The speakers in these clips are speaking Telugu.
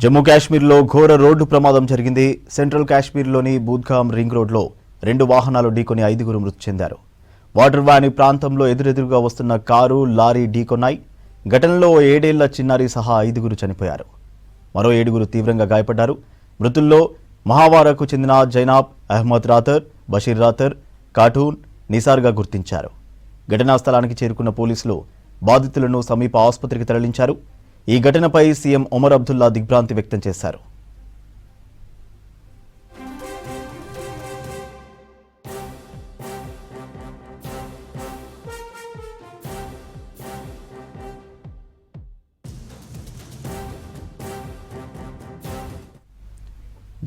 జమ్మూ కాశ్మీర్లో ఘోర రోడ్డు ప్రమాదం జరిగింది. సెంట్రల్ కాశ్మీర్లోని బూద్గామ్ రింగ్ రోడ్లో 2 వాహనాలు ఢీకొని 5 మృతి చెందారు. వాటర్ వ్యాన్ ప్రాంతంలో ఎదురెదురుగా వస్తున్న కారు, లారీ ఢీకొన్నాయి. ఘటనలో 7 ఏళ్ల చిన్నారి సహా 5 చనిపోయారు. మరో 7 తీవ్రంగా గాయపడ్డారు. మృతుల్లో మహావారాకు చెందిన జైనాబ్, అహ్మద్ రాతర్, బషీర్ రాతర్, కాటూన్, నిసార్గా గుర్తించారు. ఘటనా స్థలానికి చేరుకున్న పోలీసులు బాధితులను సమీప ఆసుపత్రికి తరలించారు. ఈ ఘటనపై సీఎం ఒమర్ అబ్దుల్లా దిగ్భ్రాంతి వ్యక్తం చేశారు.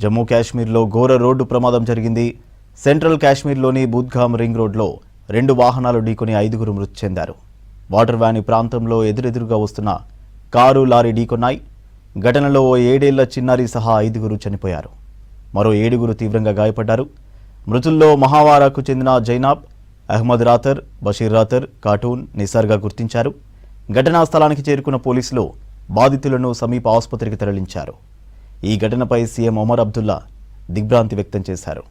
జమ్మూ కాశ్మీర్లో ఘోర రోడ్డు ప్రమాదం జరిగింది. సెంట్రల్ కాశ్మీర్లోని బూద్గామ్ రింగ్ రోడ్లో 2 వాహనాలు ఢీకొని 5 మృతి చెందారు. వాటర్ వ్యాన్ ప్రాంతంలో ఎదురెదురుగా వస్తున్న కారు, లారీ ఢీకొన్నాయి. ఘటనలో 7 ఏళ్ల చిన్నారి సహా 5 చనిపోయారు. మరో 7 తీవ్రంగా గాయపడ్డారు. మృతుల్లో మహావారాకు చెందిన జైనాబ్, అహ్మద్ రాతర్, బషీర్ రాతర్, కాటూన్, నిసార్గా గుర్తించారు. ఘటనా స్థలానికి చేరుకున్న పోలీసులు బాధితులను సమీప ఆసుపత్రికి తరలించారు. ఈ ఘటనపై సీఎం ఒమర్ అబ్దుల్లా దిగ్భ్రాంతి వ్యక్తం చేశారు.